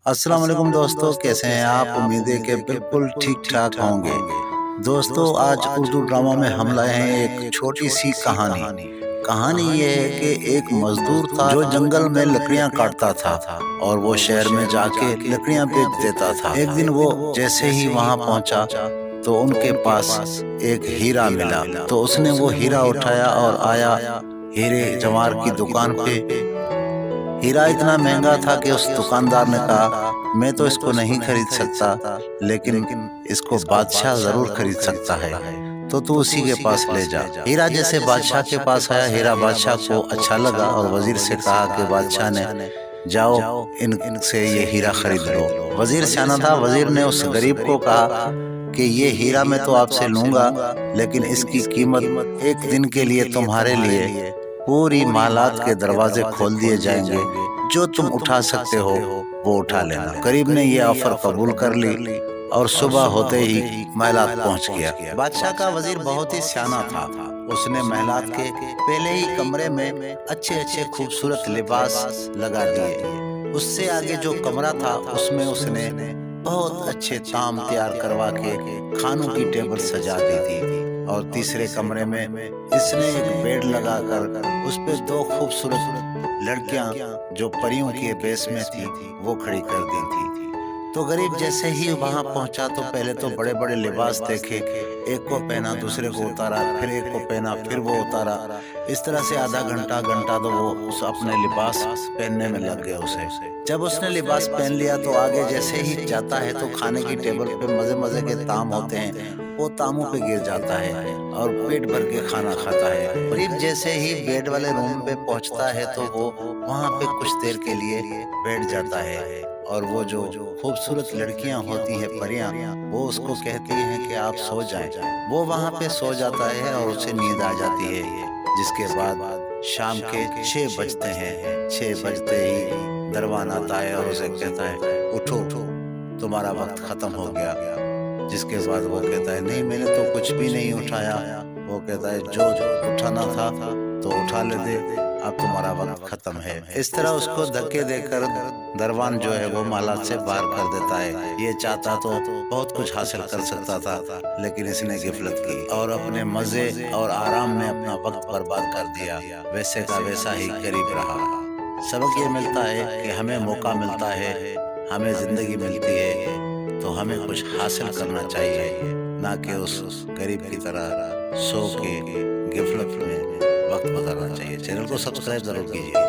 السلام علیکم دوستو، کیسے ہیں آپ؟ امید ہے کہ بالکل ٹھیک ٹھاک ہوں گے۔ دوستو، آج اردو ڈرامہ میں ہم لائے ہیں ایک چھوٹی سی کہانی یہ ہے کہ ایک مزدور تھا جو جنگل میں لکڑیاں کاٹتا تھا اور وہ شہر میں جا کے لکڑیاں بیچ دیتا تھا۔ ایک دن وہ جیسے ہی وہاں پہنچا تو ان کے پاس ایک ہیرا ملا، تو اس نے وہ ہیرا اٹھایا اور آیا ہیرے جوار کی دکان پہ۔ ہیرا اتنا مہنگا تھا کہ اس دکاندار نے کہا، میں تو اس کو نہیں خرید سکتا، لیکن اس کو بادشاہ ضرور خرید سکتا ہے، تو اسی کے پاس لے جا۔ ہیرا جیسے بادشاہ کے پاس آیا، ہیرا بادشاہ کو اچھا لگا اور وزیر سے کہا کہ بادشاہ نے جاؤ ان سے یہ ہیرا خرید لو۔ وزیر سیانا تھا، وزیر نے اس غریب کو کہا کہ یہ ہیرا میں تو آپ سے لوں گا، لیکن اس کی قیمت ایک دن کے لیے تمہارے لیے پوری مالات کے دروازے کھول دیے جائیں گے، جو تم اٹھا سکتے ہو وہ اٹھا لینا۔ غریب نے یہ آفر قبول کر لی اور صبح ہوتے ہی محلات پہنچ گیا۔ بادشاہ کا وزیر بہت ہی سیانا تھا، اس نے محلات کے پہلے ہی کمرے میں اچھے خوبصورت لباس لگا دیے۔ اس سے آگے جو کمرہ تھا اس میں اس نے بہت اچھے طعام تیار کروا کے کھانوں کی ٹیبل سجا دی تھی، اور تیسرے کمرے میں اس نے ایک بیڈ لگا کر اس پہ دو خوبصورت لڑکیاں جو پریوں کے بیس میں تھی وہ کھڑی کر دی تھی۔ تو غریب جیسے ہی وہاں پہنچا تو پہلے تو بڑے بڑے لباس دیکھے، ایک کو پہنا، دوسرے کو اتارا، پھر ایک کو پہنا، پھر وہ اتارا۔ اس طرح سے آدھا گھنٹہ تو وہ اپنے لباس پہننے میں لگ گیا اسے۔ جب اس نے لباس پہن لیا تو آگے جیسے ہی جاتا ہے تو کھانے کی ٹیبل پہ مزے کے طعام ہوتے ہیں، وہ طعاموں پہ گر جاتا ہے اور پیٹ بھر کے کھانا کھاتا ہے۔ غریب جیسے ہی بیڈ والے روم پہ پہنچتا ہے تو وہ وہاں پہ کچھ دیر کے لیے بیٹھ جاتا ہے، اور وہ جو خوبصورت لڑکیاں ہوتی ہیں پریاں، وہ اس کو کہتی ہیں کہ آپ سو جائیں۔ وہ وہاں پہ سو جاتا ہے اور اسے نیند آ جاتی ہے، جس کے بعد شام کے 6 بجتے ہیں۔ 6 بجتے ہی دروان آتا ہے اور اسے کہتا ہے، اٹھو تمہارا وقت ختم ہو گیا۔ جس کے بعد وہ کہتا ہے، نہیں میں نے تو کچھ بھی نہیں اٹھایا۔ وہ کہتا ہے، جو اٹھانا تھا تو اٹھا لیتے، اب تمہارا وقت ختم ہے۔ اس طرح اس کو دھکے دے کر دروان جو ہے وہ محلات سے باہر کر دیتا ہے۔ یہ چاہتا تو بہت کچھ حاصل کر سکتا تھا، لیکن اس نے غفلت کی اور اپنے مزے اور آرام میں اپنا وقت برباد کر دیا۔ ویسے کا ویسا ہی غریب رہا۔ سبق یہ ملتا ہے کہ ہمیں موقع ملتا ہے، ہمیں زندگی ملتی ہے تو ہمیں کچھ حاصل کرنا چاہیے، نہ کہ اس غریب کی طرح سو کے غفلت میں وقت گزارنا چاہیے۔ چینل کو سبسکرائب ضرور کیجیے۔